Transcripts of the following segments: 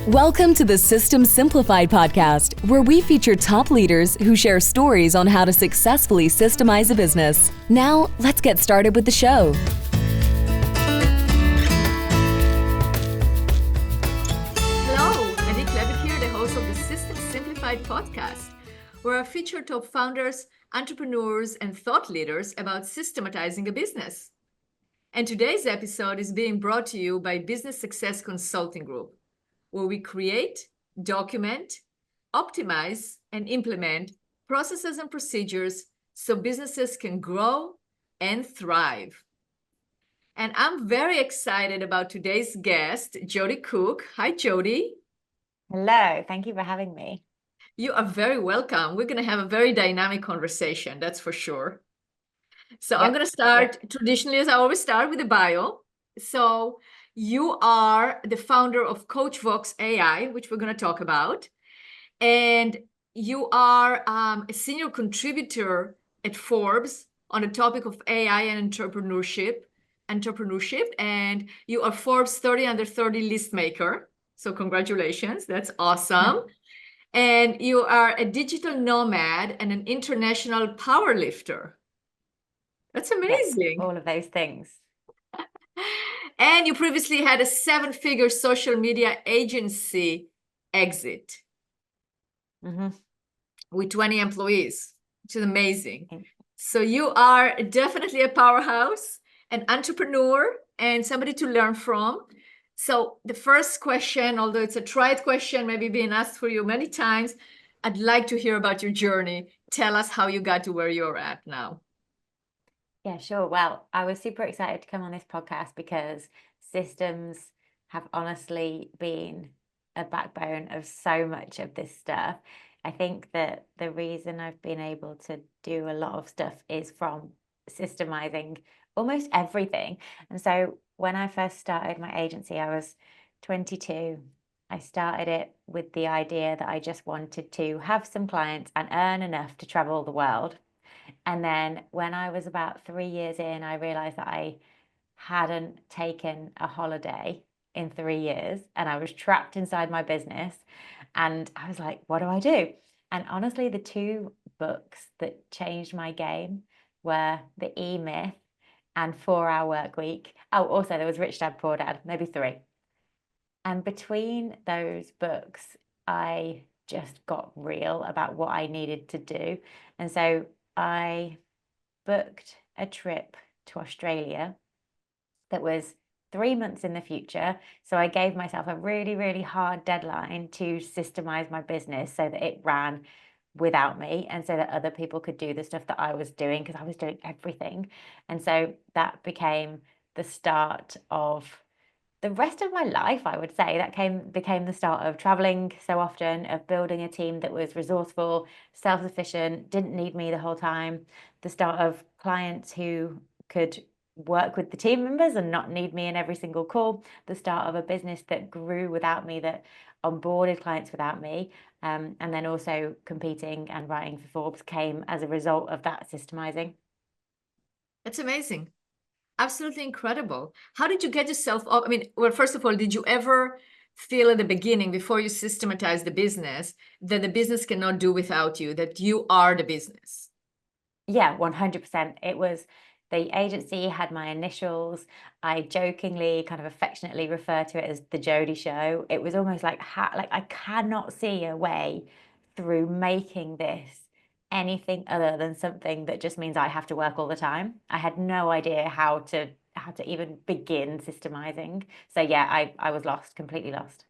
Welcome to the System Simplified podcast, where we feature top leaders who share stories on how to successfully systemize a business. Now, let's get started with the show. Hello, I'm Klevit here, the host of the System Simplified podcast, where I feature top founders, entrepreneurs, and thought leaders about systematizing a business. And today's episode is being brought to you by Business Success Consulting Group, where we create, document, optimize, and implement processes and procedures so businesses can grow and thrive. And I'm very excited about today's guest, Jodie Cook. Hi, Jodie. Hello, thank you for having me. You are very welcome. We're going to have a very dynamic conversation, that's for sure. So I'm going to start traditionally, as I always start, with the bio. So you are the founder of Coachvox AI, which we're going to talk about. And you are a senior contributor at Forbes on the topic of AI and entrepreneurship. And you are Forbes 30 under 30 list maker. So congratulations. That's awesome. And you are a digital nomad and an international power lifter. That's amazing. Yes, all of those things. And you previously had a 7-figure social media agency exit with 20 employees, which is amazing. So you are definitely a powerhouse, an entrepreneur, and somebody to learn from. So the first question, although it's a tried question, maybe being asked for you many times, I'd like to hear about your journey. Tell us how you got to where you're at now. Yeah, sure. Well, I was super excited to come on this podcast because systems have honestly been a backbone of so much of this stuff. I think that the reason I've been able to do a lot of stuff is from systemizing almost everything. And so when I first started my agency, I was 22. I started it with the idea that I just wanted to have some clients and earn enough to travel the world. And then when I was about 3 years in, I realized that I hadn't taken a holiday in 3 years and I was trapped inside my business. And I was like, what do I do? And honestly, the two books that changed my game were The E-Myth and 4-Hour Work Week. Oh, also there was Rich Dad, Poor Dad, maybe 3. And between those books, I just got real about what I needed to do. And so I booked a trip to Australia that was 3 months in the future. So I gave myself a really, really hard deadline to systemize my business so that it ran without me and so that other people could do the stuff that I was doing because I was doing everything. And so that became the start of the rest of my life, I would say. That became the start of traveling so often, of building a team that was resourceful, self-sufficient, didn't need me the whole time, the start of clients who could work with the team members and not need me in every single call, the start of a business that grew without me, that onboarded clients without me, and then also competing and writing for Forbes came as a result of that systemizing. That's amazing. Absolutely incredible. How did you get yourself up? I mean, well, first of all, did you ever feel at the beginning, before you systematized the business, that the business cannot do without you, that you are the business? Yeah, 100%. It was, the agency had my initials. I jokingly, kind of affectionately refer to it as the Jodie Show. It was almost like I cannot see a way through making this anything other than something that just means I have to work all the time. I had no idea how to even begin systemizing. So yeah, I was lost, completely lost.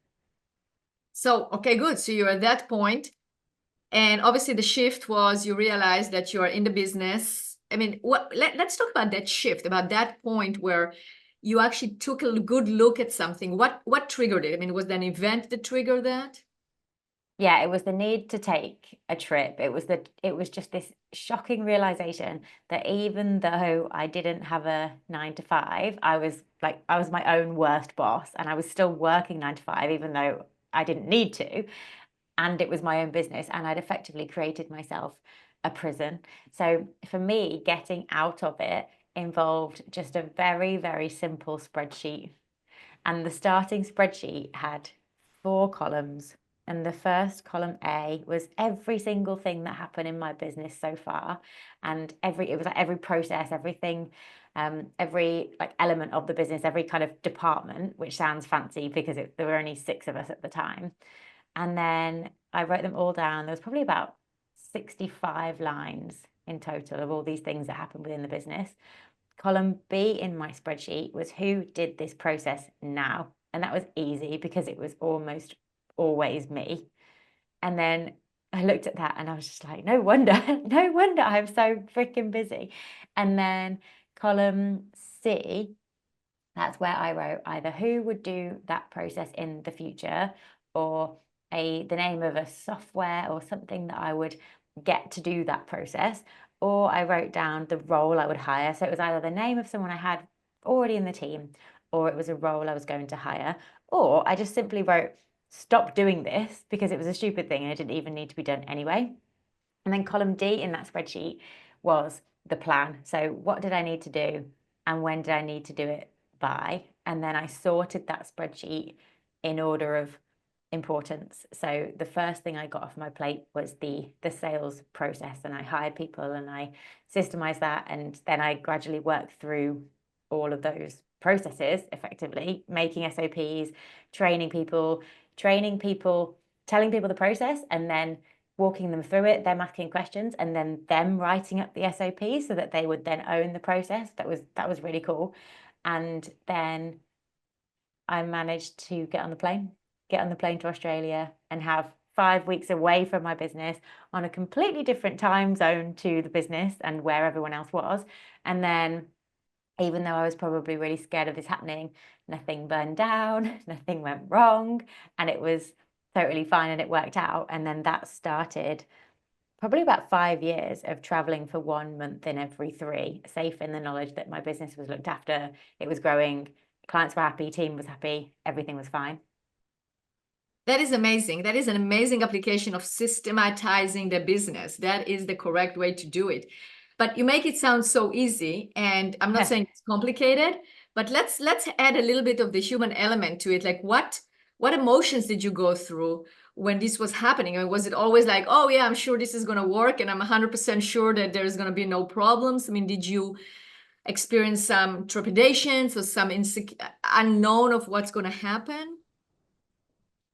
So, okay, good. So you're at that point, and obviously the shift was you realized that you are in the business. I mean, let's talk about that shift, about that point where you actually took a good look at something. What triggered it? I mean, was there an event that triggered that? Yeah, it was the need to take a trip. It was just this shocking realization that even though I didn't have a 9 to 5, I was my own worst boss, and I was still working 9 to 5, even though I didn't need to. And it was my own business, and I'd effectively created myself a prison. So for me, getting out of it involved just a very, very simple spreadsheet. And the starting spreadsheet had 4 columns. And the first column A was every single thing that happened in my business so far. And it was like every process, everything, every like element of the business, every kind of department, which sounds fancy because there were only 6 of us at the time. And then I wrote them all down. There was probably about 65 lines in total of all these things that happened within the business. Column B in my spreadsheet was who did this process now. And that was easy because it was almost always me. And then I looked at that and I was just like, no wonder I'm so freaking busy. And then column C, that's where I wrote either who would do that process in the future, or the name of a software or something that I would get to do that process, or I wrote down the role I would hire. So it was either the name of someone I had already in the team, or it was a role I was going to hire, or I just simply wrote stop doing this because it was a stupid thing and it didn't even need to be done anyway. And then column D in that spreadsheet was the plan. So what did I need to do and when did I need to do it by? And then I sorted that spreadsheet in order of importance. So the first thing I got off my plate was the sales process, and I hired people and I systemized that, and then I gradually worked through all of those processes effectively, making SOPs, training people, telling people the process, and then walking them through it, them asking questions, and then them writing up the SOP so that they would then own the process. That was really cool. And then I managed to get on the plane to Australia and have 5 weeks away from my business on a completely different time zone to the business and where everyone else was. And then, even though I was probably really scared of this happening, nothing burned down, nothing went wrong, and it was totally fine and it worked out. And then that started probably about 5 years of traveling for 1 month in every 3, safe in the knowledge that my business was looked after, it was growing, clients were happy, team was happy, everything was fine. That is amazing. That is an amazing application of systematizing the business. That is the correct way to do it. But you make it sound so easy, and I'm not saying it's complicated, but let's add a little bit of the human element to it. Like what emotions did you go through when this was happening? I mean, was it always like, oh yeah, I'm sure this is going to work and I'm 100% sure that there's going to be no problems? I mean, did you experience some trepidations or some unknown of what's going to happen?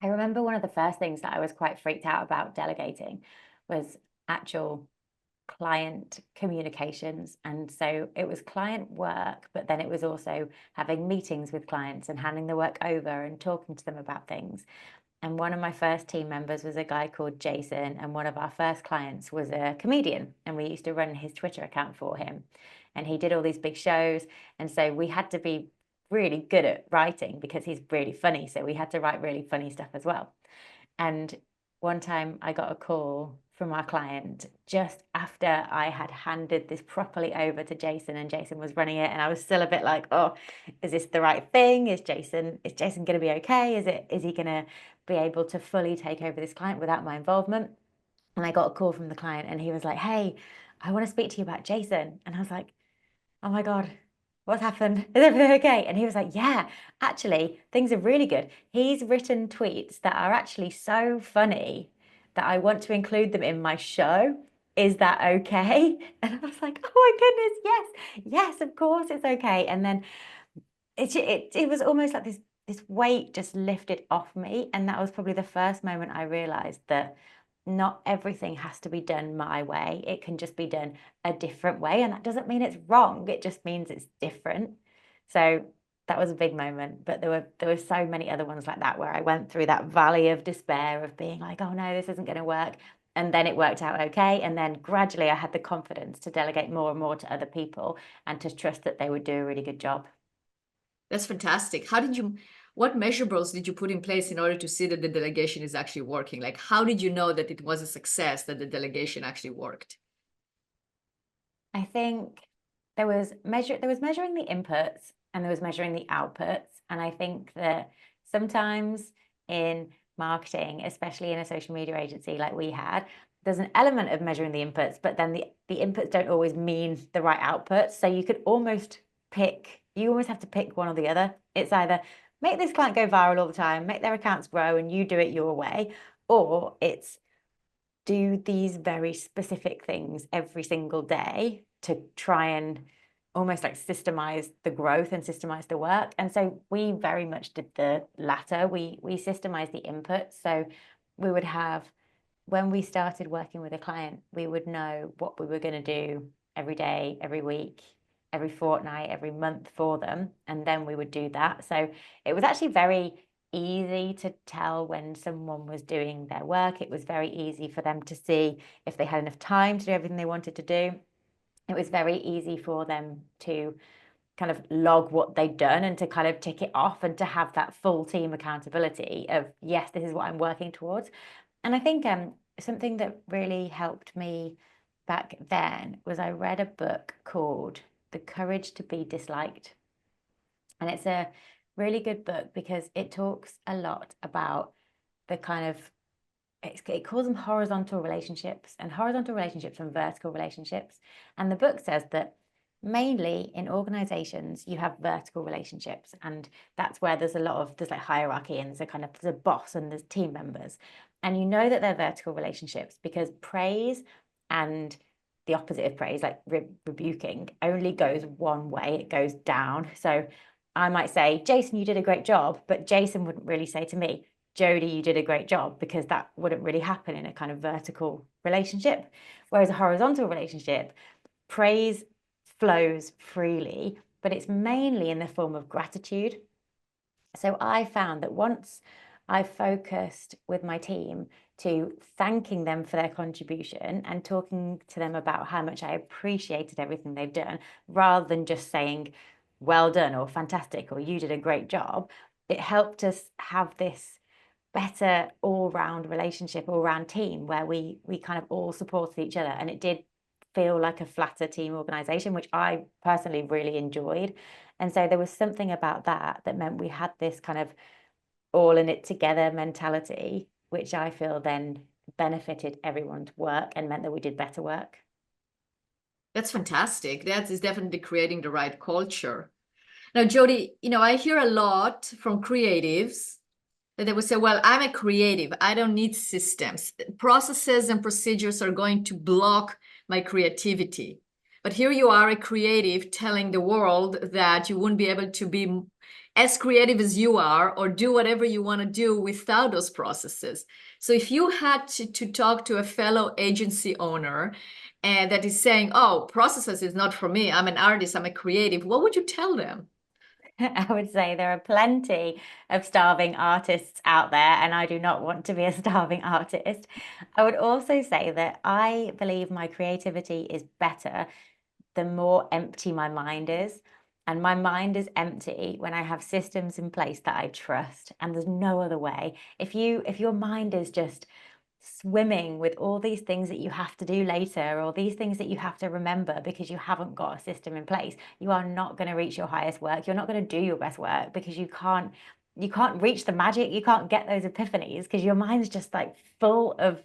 I remember one of the first things that I was quite freaked out about delegating was actual client communications. And so it was client work, but then it was also having meetings with clients and handing the work over and talking to them about things. And one of my first team members was a guy called Jason, and one of our first clients was a comedian, and we used to run his Twitter account for him. And he did all these big shows, and so we had to be really good at writing because he's really funny, so we had to write really funny stuff as well. And one time I got a call from our client just after I had handed this properly over to Jason, and Jason was running it, and I was still a bit like, oh, is this the right thing? Is Jason going to be okay? Is he going to be able to fully take over this client without my involvement? And I got a call from the client, and he was like, hey, I want to speak to you about Jason. And I was like, oh my God, what's happened? Is everything okay? And he was like, yeah, actually, things are really good. He's written tweets that are actually so funny that I want to include them in my show. Is that okay? And I was like, oh my goodness, yes, of course it's okay. And then it was almost like this weight just lifted off me. And that was probably the first moment I realized that not everything has to be done my way. It can just be done a different way. And that doesn't mean it's wrong. It just means it's different. So that was a big moment. But there were so many other ones like that where I went through that valley of despair of being like, oh no, this isn't going to work. And then it worked out okay. And then gradually I had the confidence to delegate more and more to other people and to trust that they would do a really good job. That's fantastic. What measurables did you put in place in order to see that the delegation is actually working? Like, how did you know that it was a success, that the delegation actually worked? I think there was measuring the inputs and there was measuring the outputs. And I think that sometimes in marketing, especially in a social media agency like we had, there's an element of measuring the inputs, but then the inputs don't always mean the right outputs. So you almost have to pick one or the other. It's either make this client go viral all the time, make their accounts grow, and you do it your way, or it's do these very specific things every single day to try and almost like systemize the growth and systemize the work. And so we very much did the latter. We systemized the input. So we would have, when we started working with a client, we would know what we were going to do every day, every week, every fortnight, every month for them. And then we would do that. So it was actually very easy to tell when someone was doing their work. It was very easy for them to see if they had enough time to do everything they wanted to do. It was very easy for them to kind of log what they'd done and to kind of tick it off and to have that full team accountability of, yes, this is what I'm working towards. And I think something that really helped me back then was I read a book called The Courage to Be Disliked. And it's a really good book because it talks a lot about the kind of, it calls them horizontal relationships and vertical relationships. And the book says that mainly in organizations, you have vertical relationships. And that's where there's like hierarchy and there's a boss and there's team members. And you know that they're vertical relationships because praise and the opposite of praise, like rebuking, only goes one way, it goes down. So I might say, Jason, you did a great job, but Jason wouldn't really say to me, Jodie, you did a great job, because that wouldn't really happen in a kind of vertical relationship. Whereas a horizontal relationship, praise flows freely, but it's mainly in the form of gratitude. So I found that once I focused with my team to thanking them for their contribution and talking to them about how much I appreciated everything they've done, rather than just saying, well done, or fantastic, or you did a great job, it helped us have this better all-round relationship, all-round team, where we kind of all supported each other, and it did feel like a flatter team organization, which I personally really enjoyed. And so there was something about that that meant we had this kind of all in it together mentality, which I feel then benefited everyone's work and meant that we did better work. That's fantastic. That is definitely creating the right culture. Now, Jodie, I hear a lot from creatives that they would say, well, I'm a creative. I don't need systems. Processes and procedures are going to block my creativity. But here you are, a creative, telling the world that you wouldn't be able to be as creative as you are or do whatever you want to do without those processes. So if you had to talk to a fellow agency owner and that is saying, oh, processes is not for me, I'm an artist, I'm a creative, what would you tell them? I would say there are plenty of starving artists out there, and I do not want to be a starving artist. I would also say that I believe my creativity is better the more empty my mind is. And my mind is empty when I have systems in place that I trust, and there's no other way. If your mind is just swimming with all these things that you have to do later, or these things that you have to remember because you haven't got a system in place, you are not going to reach your highest work. You're not going to do your best work because you can't reach the magic. You can't get those epiphanies because your mind's just like full of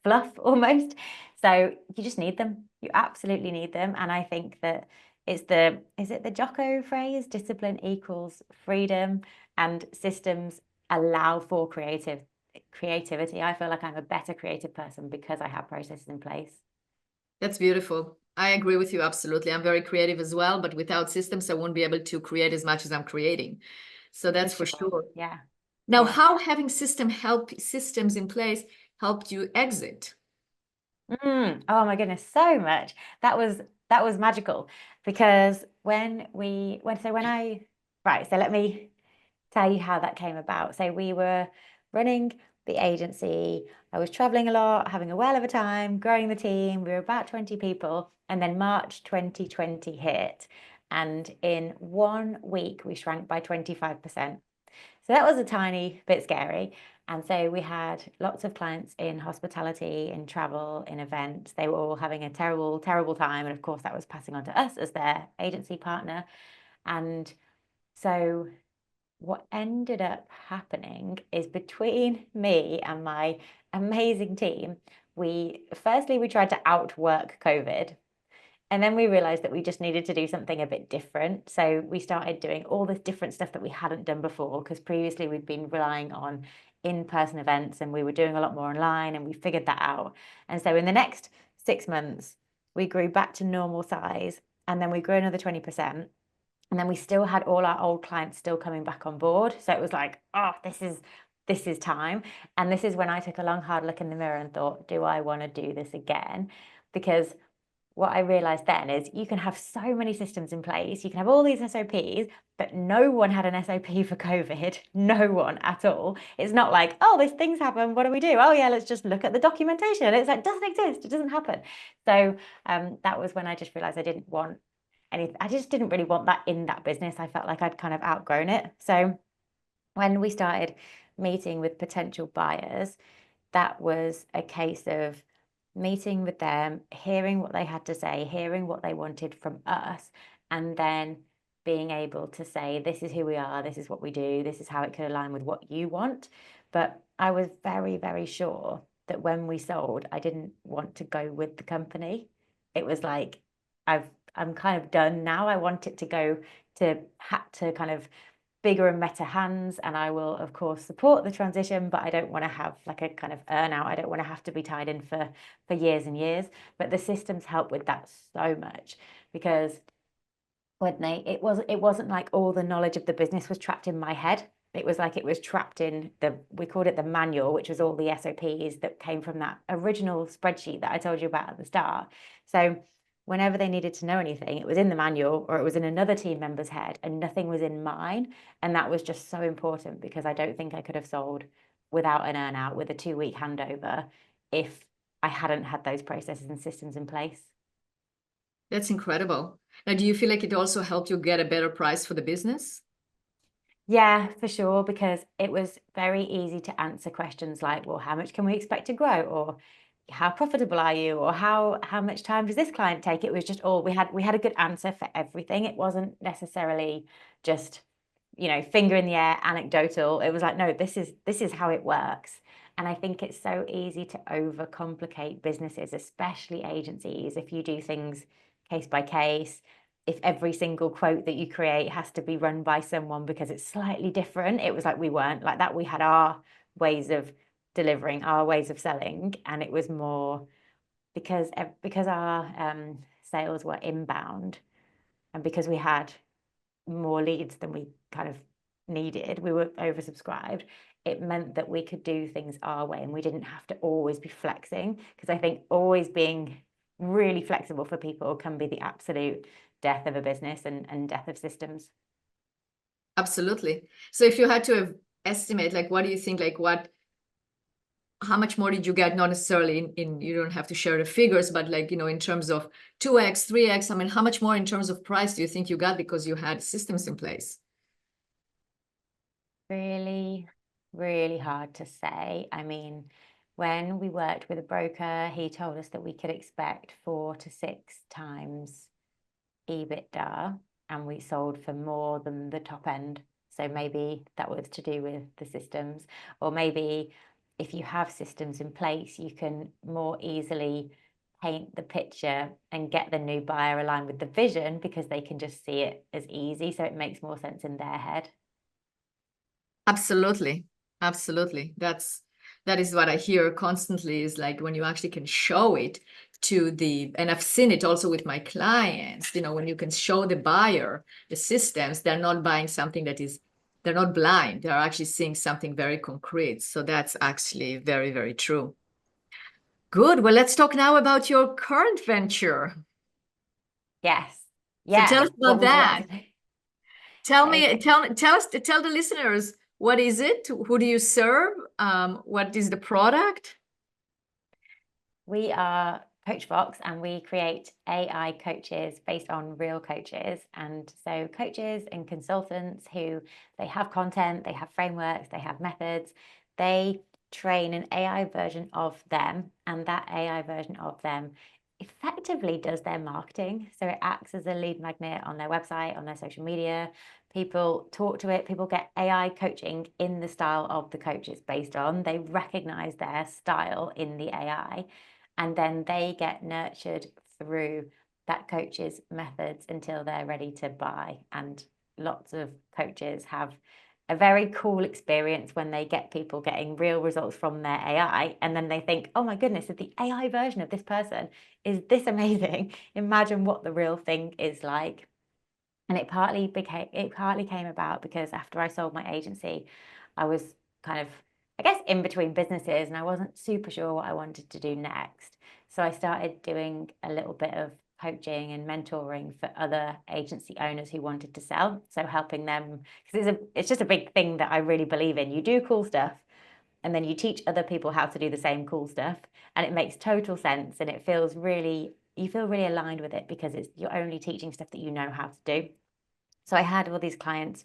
fluff almost. So you just need them. You absolutely need them. And I think that is it the Jocko phrase, discipline equals freedom, and systems allow for creativity. I feel like I'm a better creative person because I have processes in place. That's beautiful. I agree with you absolutely. I'm very creative as well, but without systems, I won't be able to create as much as I'm creating. So that's for sure. Yeah. Now, how having systems in place helped you exit? Oh my goodness, so much. That was magical, because so let me tell you how that came about. So we were running the agency. I was traveling a lot, having a whale of a time, growing the team. We were about 20 people, and then March 2020 hit, and in 1 week we shrank by 25%. So that was a tiny bit scary. And so we had lots of clients in hospitality, in travel, in events. They were all having a terrible, terrible time. And of course, that was passing on to us as their agency partner. And so what ended up happening is, between me and my amazing team, we tried to outwork COVID. And then we realized that we just needed to do something a bit different. So we started doing all this different stuff that we hadn't done before, because previously we'd been relying on in-person events and we were doing a lot more online, and we figured that out. And so in the next 6 months, we grew back to normal size, and then we grew another 20%. And then we still had all our old clients still coming back on board. So it was like, oh, this is time. And this is when I took a long, hard look in the mirror and thought, do I want to do this again? Because what I realized then is you can have so many systems in place, you can have all these SOPs, but no one had an SOP for COVID, no one at all. It's not like, oh, these things happen, what do we do? Oh yeah, let's just look at the documentation. It's like, it doesn't exist, it doesn't happen. So that was when I just realized I didn't want anything. I just didn't really want that in that business. I felt like I'd kind of outgrown it. So when we started meeting with potential buyers, that was a case of meeting with them, hearing what they had to say, hearing what they wanted from us, and then being able to say, this is who we are, this is what we do, this is how it could align with what you want. But I was very, very sure that when we sold, I didn't want to go with the company. It was like, I'm kind of done now. I want it to go to kind of bigger and better hands, and I will of course support the transition, but I don't want to have like a kind of earnout. I don't want to have to be tied in for years and years. But the systems help with that so much, because when it wasn't like all the knowledge of the business was trapped in my head. It was like it was trapped in we called it the manual, which was all the SOPs that came from that original spreadsheet that I told you about at the start. So whenever they needed to know anything, it was in the manual or it was in another team member's head, and nothing was in mine. And that was just so important, because I don't think I could have sold without an earnout, with a 2-week handover, if I hadn't had those processes and systems in place. That's incredible. Now, do you feel like it also helped you get a better price for the business? Yeah, for sure, because it was very easy to answer questions like, well, how much can we expect to grow? Or how profitable are you? Or how much time does this client take? It was just all we had a good answer for everything. It wasn't necessarily just, finger in the air, anecdotal. It was like, no, this is how it works. And I think it's so easy to overcomplicate businesses, especially agencies, if you do things case by case. If every single quote that you create has to be run by someone because it's slightly different. It was like we weren't like that. We had our ways of delivering, our ways of selling, and it was more because our sales were inbound, and because we had more leads than we kind of needed, we were oversubscribed. It meant that we could do things our way, and we didn't have to always be flexing, because I think always being really flexible for people can be the absolute death of a business and death of systems. Absolutely. So if you had to estimate, like, what do you think, like, how much more did you get? Not necessarily in you don't have to share the figures, but like, in terms of 2x, 3x, I mean, how much more in terms of price do you think you got because you had systems in place? Really, really hard to say. I mean, when we worked with a broker, he told us that we could expect 4 to 6 times EBITDA, and we sold for more than the top end. So maybe that was to do with the systems, or maybe if you have systems in place, you can more easily paint the picture and get the new buyer aligned with the vision, because they can just see it as easy. So it makes more sense in their head. Absolutely. Absolutely. That is what I hear constantly, is like when you actually can show it and I've seen it also with my clients, when you can show the buyer the systems, they're not buying something they're not blind. They're actually seeing something very concrete. So that's actually very, very true. Good. Well, let's talk now about your current venture. Yes. So Yeah. tell us about that. Tell Okay. the listeners, what is it? Who do you serve? What is the product? We are Coachvox, and we create AI coaches based on real coaches. And so coaches and consultants who they have content, they have frameworks, they have methods, they train an AI version of them, and that AI version of them effectively does their marketing. So it acts as a lead magnet on their website, on their social media. People talk to it, people get AI coaching in the style of the coach it's based on. They recognize their style in the AI, and then they get nurtured through that coach's methods until they're ready to buy. And lots of coaches have a very cool experience when they get people getting real results from their AI, and then they think, oh my goodness, if the AI version of this person is this amazing, imagine what the real thing is like. And it partly came about because after I sold my agency, I was kind of, I guess, in between businesses, and I wasn't super sure what I wanted to do next. So I started doing a little bit of coaching and mentoring for other agency owners who wanted to sell. So helping them, because it's just a big thing that I really believe in. You do cool stuff, and then you teach other people how to do the same cool stuff, and it makes total sense, and it feels really, you feel really aligned with it because you're only teaching stuff that you know how to do. So I had all these clients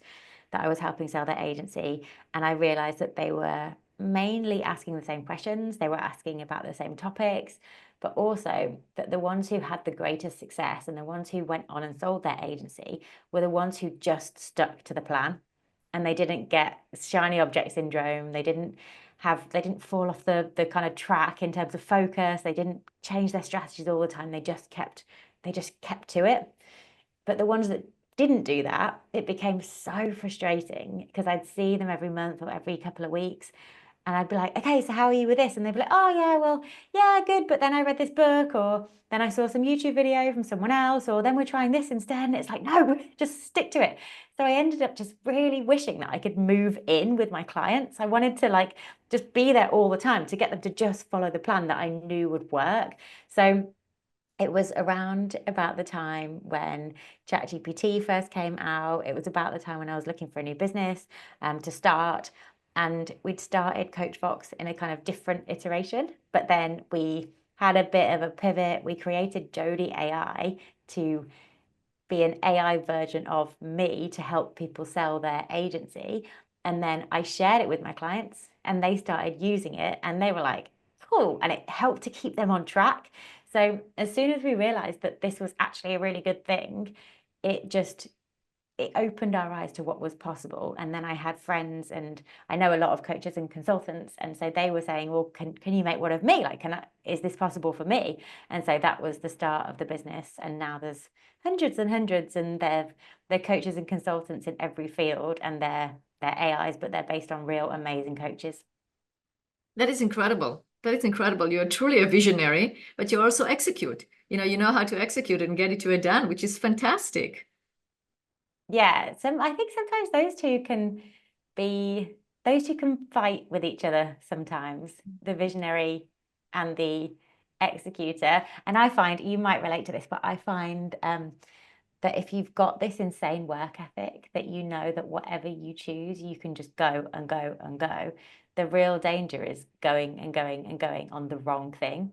that I was helping sell their agency, and I realized that they were mainly asking the same questions. They were asking about the same topics, but also that the ones who had the greatest success and the ones who went on and sold their agency were the ones who just stuck to the plan, and they didn't get shiny object syndrome. They didn't fall off the kind of track in terms of focus. They didn't change their strategies all the time. They just kept to it. But the ones that didn't do that, it became so frustrating because I'd see them every month or every couple of weeks, and I'd be like, okay, so how are you with this? And they'd be like, oh yeah, well, yeah, good, but then I read this book, or then I saw some YouTube video from someone else, or then we're trying this instead. And it's like, no, just stick to it. So I ended up just really wishing that I could move in with my clients. I wanted to like just be there all the time to get them to just follow the plan that I knew would work. So it was around about the time when ChatGPT first came out. It was about the time when I was looking for a new business to start. And we'd started Coachvox in a kind of different iteration, but then we had a bit of a pivot. We created Jodie AI to be an AI version of me to help people sell their agency. And then I shared it with my clients, and they started using it, and they were like, cool. And it helped to keep them on track. So as soon as we realized that this was actually a really good thing, it opened our eyes to what was possible. And then I had friends, and I know a lot of coaches and consultants, and so they were saying, well, can you make one of me? Like, is this possible for me? And so that was the start of the business. And now there's hundreds and hundreds, and they're coaches and consultants in every field, and they're AIs, but they're based on real amazing coaches. That is incredible. That is incredible. You're truly a visionary, but you also execute. You know how to execute and get it to it done, which is fantastic. Yeah, I think sometimes those two can fight with each other sometimes, the visionary and the executor. And I find, you might relate to this, but I find that if you've got this insane work ethic, that you know that whatever you choose, you can just go and go and go. The real danger is going and going and going on the wrong thing.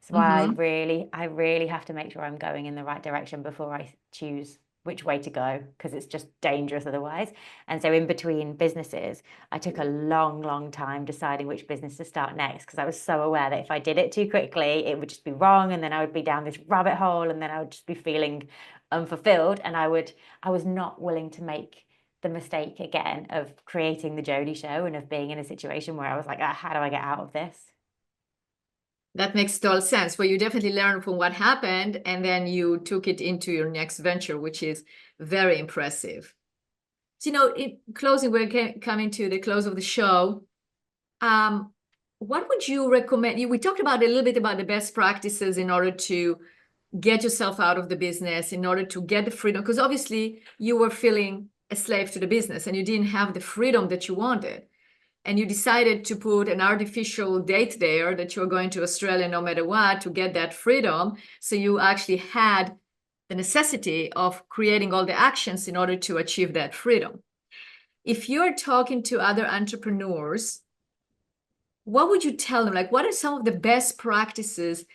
So I really have to make sure I'm going in the right direction before I choose which way to go, because it's just dangerous otherwise. And so in between businesses, I took a long time deciding which business to start next, because I was so aware that if I did it too quickly, it would just be wrong, and then I would be down this rabbit hole, and then I would just be feeling unfulfilled, and I was not willing to make the mistake again of creating the Jodie show and of being in a situation where I was like, how do I get out of this? That makes total sense. Well, you definitely learned from what happened, and then you took it into your next venture, which is very impressive. So, in closing, we're coming to the close of the show. What would you recommend? We talked about a little bit about the best practices in order to get yourself out of the business, in order to get the freedom, because obviously you were feeling a slave to the business and you didn't have the freedom that you wanted. And you decided to put an artificial date there that you're going to Australia no matter what to get that freedom. So you actually had the necessity of creating all the actions in order to achieve that freedom. If you're talking to other entrepreneurs, what would you tell them? Like, what are some of the best practices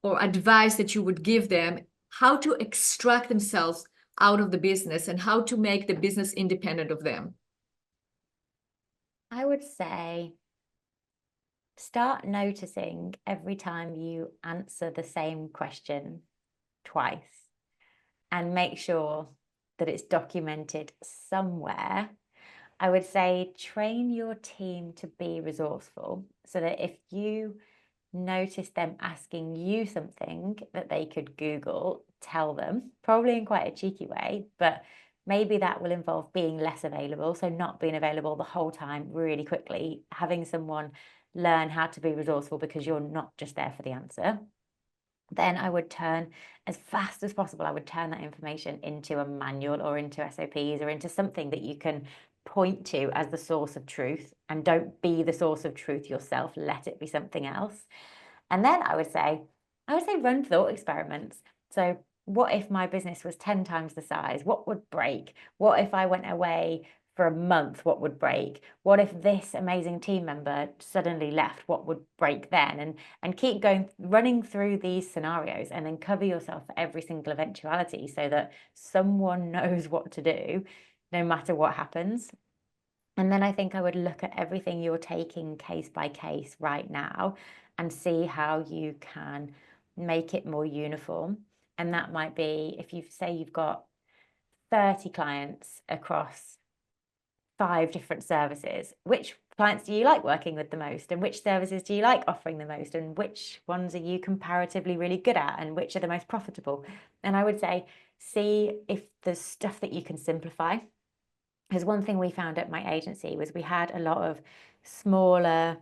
or advice that you would give them, how to extract themselves out of the business and how to make the business independent of them? I would say start noticing every time you answer the same question twice, and make sure that it's documented somewhere. I would say train your team to be resourceful, so that if you notice them asking you something that they could Google, tell them, probably in quite a cheeky way, but maybe that will involve being less available. So not being available the whole time really quickly, having someone learn how to be resourceful because you're not just there for the answer. Then I would turn, as fast as possible, I would turn that information into a manual or into SOPs or into something that you can point to as the source of truth, and don't be the source of truth yourself. Let it be something else. And then I would say run thought experiments. So what if my business was 10 times the size? What would break? What if I went away for a month? What would break? What if this amazing team member suddenly left? What would break then? And keep going, running through these scenarios, and then cover yourself for every single eventuality so that someone knows what to do no matter what happens. And then I think I would look at everything you're taking case by case right now and see how you can make it more uniform. And that might be, if you say you've got 30 clients across 5 different services, which clients do you like working with the most, and which services do you like offering the most, and which ones are you comparatively really good at, and which are the most profitable? And I would say, see if there's stuff that you can simplify. Because one thing we found at my agency was we had a lot of smaller,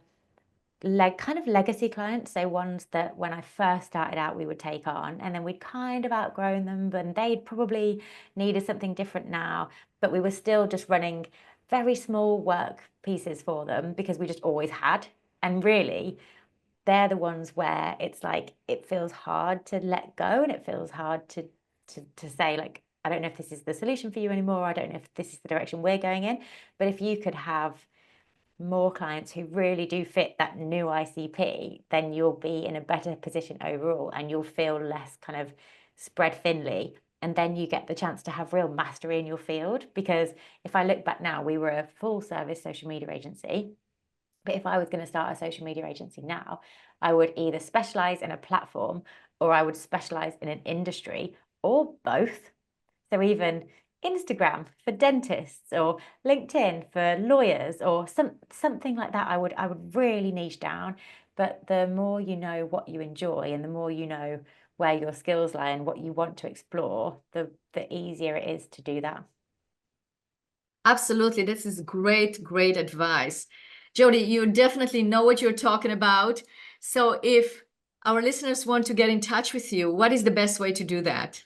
kind of legacy clients. So ones that when I first started out, we would take on, and then we'd kind of outgrown them, but they'd probably needed something different now. But we were still just running very small work pieces for them because we just always had. And really, they're the ones where it's like, it feels hard to let go, and it feels hard to say, like, I don't know if this is the solution for you anymore. I don't know if this is the direction we're going in. But if you could have more clients who really do fit that new ICP, then you'll be in a better position overall, and you'll feel less kind of spread thinly. And then you get the chance to have real mastery in your field. Because if I look back now, we were a full service social media agency. But if I was going to start a social media agency now, I would either specialize in a platform, or I would specialize in an industry, or both. So even Instagram for dentists, or LinkedIn for lawyers, or something like that. I would really niche down. But the more you know what you enjoy, and the more you know where your skills lie and what you want to explore, the easier it is to do that. Absolutely. This is great advice. Jodie, you definitely know what you're talking about. So if our listeners want to get in touch with you, what is the best way to do that?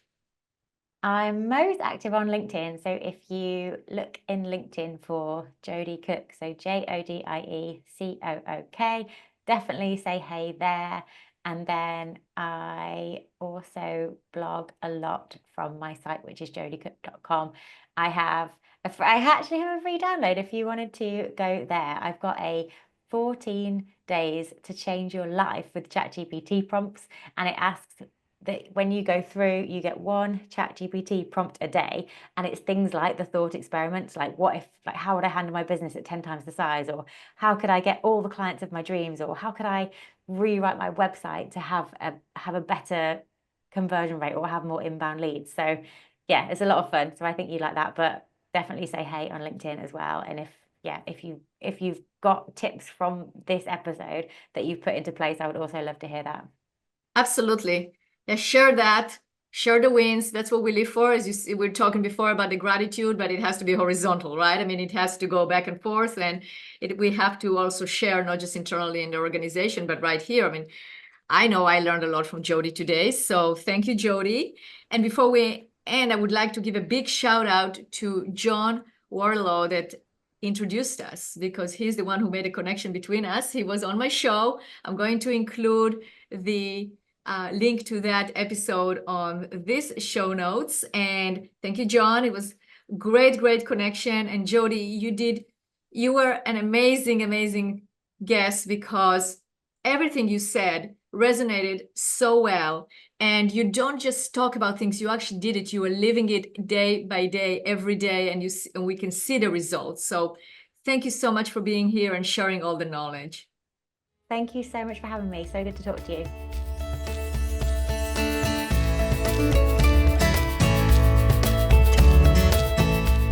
I'm most active on LinkedIn. So if you look in LinkedIn for Jodie Cook, so JodieCook, definitely say hey there. And then I also blog a lot from my site, which is jodiecook.com. I actually have a free download if you wanted to go there. I've got a 14 days to change your life with ChatGPT prompts, and it asks that when you go through, you get one ChatGPT prompt a day, and it's things like the thought experiments, like how would I handle my business at 10 times the size, or how could I get all the clients of my dreams, or how could I rewrite my website to have a better conversion rate or have more inbound leads. So yeah, it's a lot of fun. So I think you'd like that, but definitely say hey on LinkedIn as well. And if you've got tips from this episode that you've put into place, I would also love to hear that. Absolutely. Yeah, share that. Share the wins. That's what we live for. As you see, we were talking before about the gratitude, but it has to be horizontal, right? I mean, it has to go back and forth, and we have to also share, not just internally in the organization, but right here. I mean, I know I learned a lot from Jodie today. So thank you, Jodie. And before we end, I would like to give a big shout out to John Warlow that introduced us, because he's the one who made a connection between us. He was on my show. I'm going to include the link to that episode on this show notes. And thank you, John. It was great connection. And Jodie, you were an amazing guest, because everything you said resonated so well. And you don't just talk about things, you actually did it. You are living it day by day, every day, and we can see the results. So thank you so much for being here and sharing all the knowledge. Thank you so much for having me. So good to talk to you.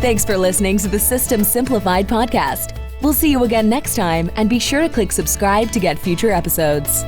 Thanks for listening to the System Simplified podcast. We'll see you again next time, and be sure to click subscribe to get future episodes.